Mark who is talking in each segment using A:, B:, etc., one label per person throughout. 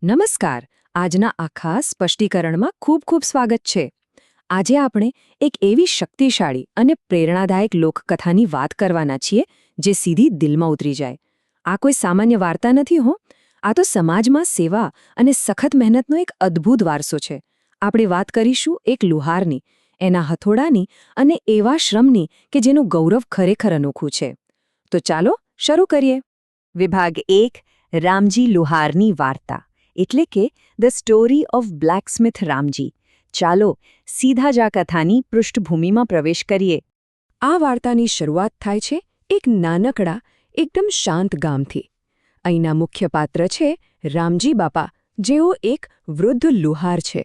A: નમસ્કાર. આજના આખા સ્પષ્ટીકરણમાં ખૂબ ખૂબ સ્વાગત છે. આજે આપણે એક એવી શક્તિશાળી અને પ્રેરણાદાયક લોકકથાની વાત કરવાના છીએ જે સીધી દિલમાં ઉતરી જાય. આ કોઈ સામાન્ય વાર્તા નથી હો. આ તો સમાજમાં સેવા અને સખત મહેનતનો એક અદ્ભુત વારસો છે. આપણે વાત કરીશું એક લુહારની, એના હથોડાની અને એવા શ્રમની કે જેનું ગૌરવ ખરેખર અનોખું છે. તો ચાલો શરૂ કરીએ. વિભાગ 1, રામજી લુહારની વાર્તા, એટલે કે ધ સ્ટોરી ઓફ બ્લેકસ્મિથ રામજી. ચાલો સીધા જ આ કથાની પૃષ્ઠભૂમિમાં પ્રવેશ કરીએ. આ વાર્તાની શરૂઆત થાય છે એક નાનકડા, એકદમ શાંત ગામથી. અહીંના મુખ્ય પાત્ર છે રામજી બાપા, જેઓ એક વૃદ્ધ લુહાર છે.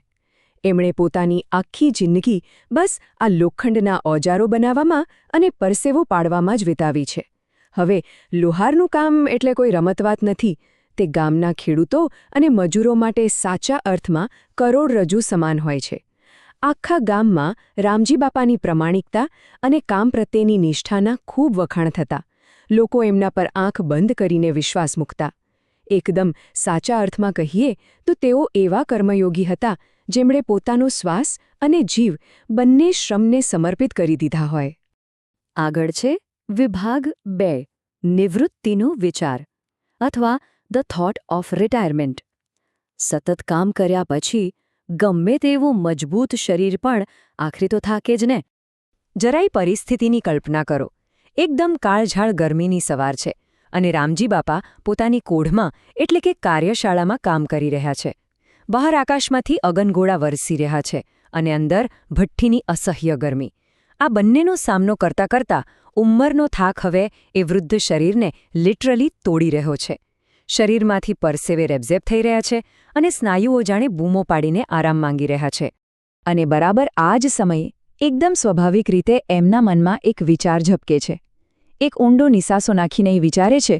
A: એમણે પોતાની આખી જિંદગી બસ આ લોખંડના ઓજારો બનાવવામાં અને પરસેવો પાડવામાં જ વિતાવી છે. હવે લુહારનું કામ એટલે કોઈ રમતવાત નથી. તે ગામના ખેડૂતો અને મજૂરો માટે સાચા અર્થમાં કરોડરજ્જુ સમાન હોય છે. આખા ગામમાં રામજી બાપાની પ્રમાણિકતા અને કામ પ્રત્યેની નિષ્ઠાના ખૂબ વખાણ થતા. લોકો એમના પર આંખ બંધ કરીને વિશ્વાસ મૂકતા. એકદમ સાચા અર્થમાં કહીએ તો તેઓ એવા કર્મયોગી હતા જેમણે પોતાનો શ્વાસ અને જીવ બંને શ્રમને સમર્પિત કરી દીધા હોય. આગળ છે વિભાગ 2, નિવૃત્તિનો વિચાર, અથવા ધ થોટ ઓફ રિટાયરમેન્ટ. સતત કામ કર્યા પછી ગમે તેવું મજબૂત શરીર પણ આખરે તો થાકે જ ને. જરાય પરિસ્થિતિની કલ્પના કરો. એકદમ કાળઝાળ ગરમીની સવાર છે અને રામજી બાપા પોતાની કોઢમાં એટલે કે કાર્યશાળામાં કામ કરી રહ્યા છે. બહાર આકાશમાંથી અગનગોળા વરસી રહ્યા છે અને અંદર ભઠ્ઠીની અસહ્ય ગરમી. આ બંનેનો સામનો કરતા કરતા ઉંમરનો થાક હવે એ વૃદ્ધ શરીરને લિટરલી તોડી રહ્યો છે. શરીરમાંથી પરસેવે રેબઝેબ થઈ રહ્યા છે અને સ્નાયુઓ જાણે બૂમો પાડીને આરામ માંગી રહ્યા છે. અને બરાબર આ જ સમયે એકદમ સ્વાભાવિક રીતે એમના મનમાં એક વિચાર ઝબકે છે. એક ઊંડો નિસાસો નાખીને એ વિચારે છે,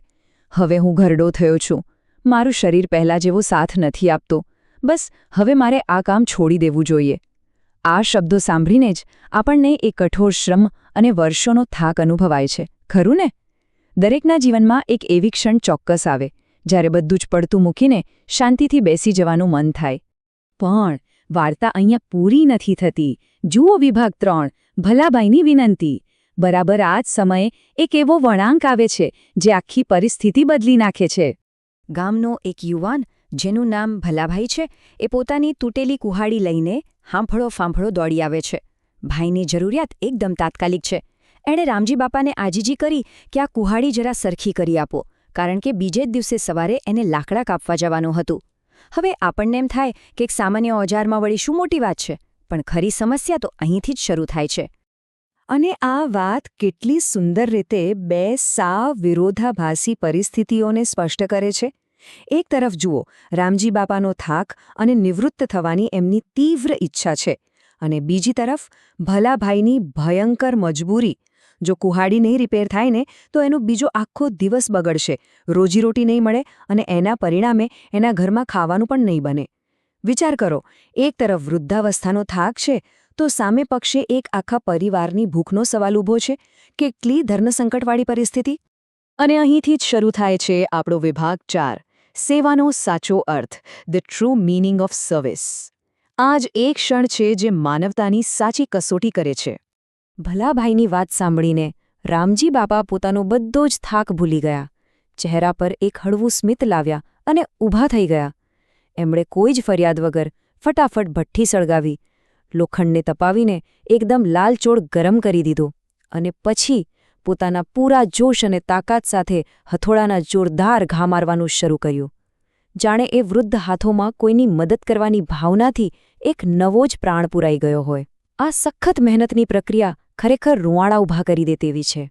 A: હવે હું ઘરડો થયો છું. મારું શરીર પહેલાં જેવો સાથ નથી આપતું. બસ હવે મારે આ કામ છોડી દેવું જોઈએ. આ શબ્દો સાંભળીને જ આપણને એ કઠોર શ્રમ અને વર્ષોનો થાક અનુભવાય છે, ખરું ને? દરેકના જીવનમાં એક એવી ક્ષણ ચોક્કસ આવે જ્યારે બધું જ પડતું મૂકીને શાંતિથી બેસી જવાનું મન થાય. પણ વાર્તા અહીંયા પૂરી નથી થતી. જુઓ વિભાગ 3, ભલાભાઈની વિનંતી. બરાબર આ જ સમયે એક એવો વળાંક આવે છે જે આખી પરિસ્થિતિ બદલી નાખે છે. ગામનો એક યુવાન, જેનું નામ ભલાભાઈ છે, એ પોતાની તૂટેલી કુહાડી લઈને હાંફળો દોડી આવે છે. ભાઈની જરૂરિયાત એકદમ તાત્કાલિક છે. એણે રામજી બાપાને આજીજી કરી કે આ કુહાડી જરા સરખી કરી આપો, કારણ કે બીજે જ દિવસે સવારે એને લાકડા કાપવા જવાનું હતું. હવે આપણને એમ થાય કે એક સામાન્ય ઓજારમાં વળી શું મોટી વાત છે, પણ ખરી સમસ્યા તો અહીંથી જ શરૂ થાય છે. અને આ વાત કેટલી સુંદર રીતે બે સાવ વિરોધાભાસી પરિસ્થિતિઓને સ્પષ્ટ કરે છે. એક તરફ જુઓ, રામજી બાપાનો થાક અને નિવૃત્ત થવાની એમની તીવ્ર ઈચ્છા છે, અને બીજી તરફ ભલાભાઈની ભયંકર મજબૂરી. જો કુહાડી નહીં રિપેર થાય ને તો એનો બીજો આખો દિવસ બગડશે, રોજીરોટી નહીં મળે અને એના પરિણામે એના ઘરમાં ખાવાનું પણ નહીં બને. વિચાર કરો, એક તરફ વૃદ્ધાવસ્થાનો થાક છે તો સામે પક્ષે એક આખા પરિવારની ભૂખનો સવાલ ઊભો છે. કેટલી ધર્મસંકટવાળી પરિસ્થિતિ! અને અહીંથી જ શરૂ થાય છે આપણો વિભાગ 4, સેવાનો સાચો અર્થ, the true meaning of service. આ જ એક ક્ષણ છે જે માનવતાની સાચી કસોટી કરે છે. ભલાભાઈની વાત સાંભળીને રામજી બાપા પોતાનો બધો જ થાક ભૂલી ગયા. ચહેરા પર એક હળવું સ્મિત લાવ્યા અને ઊભા થઈ ગયા. એમણે કોઈ જ ફરિયાદ વગર ફટાફટ ભઠ્ઠી સળગાવી, લોખંડને તપાવીને એકદમ લાલચોળ ગરમ કરી દીધું અને પછી પોતાના પૂરા જોશ અને તાકાત સાથે હથોડાના જોરદાર ઘા મારવાનું શરૂ કર્યું. જાણે એ વૃદ્ધ હાથોમાં કોઈની મદદ કરવાની ભાવનાથી એક નવો જ પ્રાણ પૂરાઈ ગયો હોય. આ સખત મહેનતની પ્રક્રિયા ખરેખર રૂંવાડા ઊભા કરી દે તેવી છે.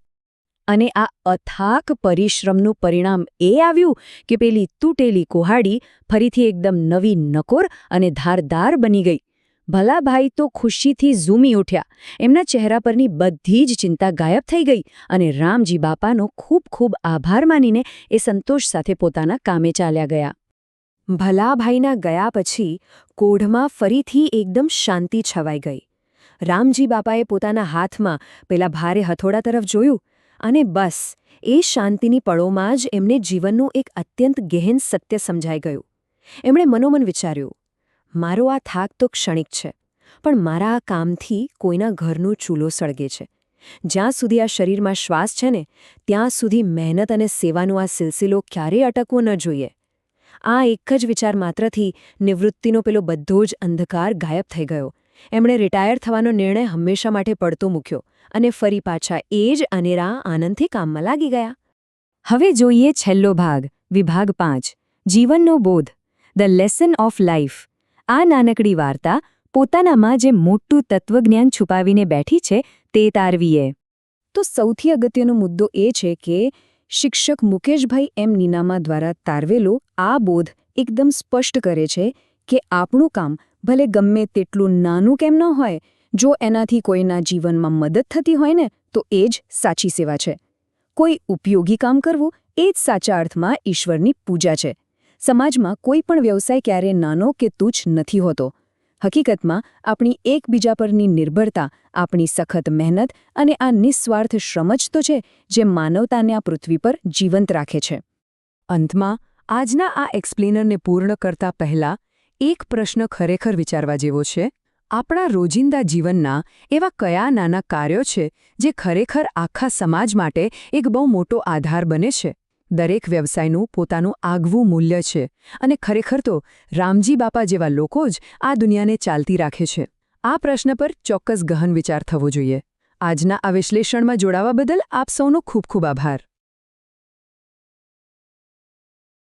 A: અને આ અથાક પરિશ્રમનું પરિણામ એ આવ્યું કે પેલી તૂટેલી કુહાડી ફરીથી એકદમ નવી, નકોર અને ધારદાર બની ગઈ. ભલાભાઈ તો ખુશીથી ઝૂમી ઉઠ્યા. એમના ચહેરા પરની બધી જ ચિંતા ગાયબ થઈ ગઈ અને રામજી બાપાનો ખૂબ ખૂબ આભાર માનીને એ સંતોષ સાથે પોતાના કામે ચાલ્યા ગયા. ભલાભાઈના ગયા પછી કોઢમાં ફરીથી એકદમ શાંતિ છવાઈ ગઈ. રામજી બાપાએ પોતાના હાથમાં પેલા ભારે હથોડા તરફ જોયું અને બસ એ શાંતિની પળોમાં જ એમને જીવનનું એક અત્યંત ગહેન સત્ય સમજાઈ ગયું. એમણે મનોમન વિચાર્યું, મારો આ થાક તો ક્ષણિક છે, પણ મારા આ કામથી કોઈના ઘરનો ચૂલો સળગે છે. જ્યાં સુધી આ શરીરમાં શ્વાસ છે ને, ત્યાં સુધી મહેનત અને સેવાનો આ સિલસિલો ક્યારેય અટકવો ન જોઈએ. આ એક જ વિચાર માત્રથી નિવૃત્તિનો પેલો બધો જ અંધકાર ગાયબ થઈ ગયો. એમણે રિટાયર થવાનો નિર્ણય હંમેશા માટે પડતો મૂક્યો અને ફરી પાછા એ જ અનેરા આનંદથી કામમાં લાગી ગયા. હવે જોઈએ છેલ્લો ભાગ, વિભાગ 5, જીવનનો બોધ, ધ લેસન ઓફ લાઈફ. આ નાનકડી વાર્તા પોતાનામાં જે મોટું તત્વજ્ઞાન છુપાવીને બેઠી છે તે તારવીએ. તો સૌથી અગત્યનો મુદ્દો એ છે કે શિક્ષક મુકેશભાઈ એમ નીનામા દ્વારા તારવેલો આ બોધ એકદમ સ્પષ્ટ કરે છે કે આપણું કામ ભલે ગમે તેટલું નાનું કેમ ન હોય, જો એનાથી કોઈના જીવનમાં મદદ થતી હોય ને તો એ જ સાચી સેવા છે. કોઈ ઉપયોગી કામ કરવું એ જ સાચા અર્થમાં ઈશ્વરની પૂજા છે. સમાજમાં કોઈ પણ વ્યવસાય ક્યારે નાનો કે તુચ્છ નથી હોતો. હકીકતમાં આપણી એકબીજા પરની નિર્ભરતા, આપણી સખત મહેનત અને આ નિસ્વાર્થ શ્રમ જ તો છે જે માનવતાને આ પૃથ્વી પર જીવંત રાખે છે. અંતમાં આજના આ એક્સપ્લેનરને પૂર્ણ કરતા પહેલા એક પ્રશ્ન ખરેખર વિચારવા જેવો છે. આપણા રોજિંદા જીવનના એવા કયા નાના કાર્યો છે જે ખરેખર આખા સમાજ માટે એક બહુ મોટો આધાર બને છે? દરેક વ્યવસાયનું પોતાનું આગવું મૂલ્ય છે અને ખરેખર તો રામજી બાપા જેવા લોકો જ આ દુનિયાને ચાલતી રાખે છે. આ પ્રશ્ન પર ચોક્કસ ગહન વિચાર થવો જોઈએ. આજના આ વિશ્લેષણમાં જોડાવા બદલ આપ સૌનો ખૂબ ખૂબ આભાર.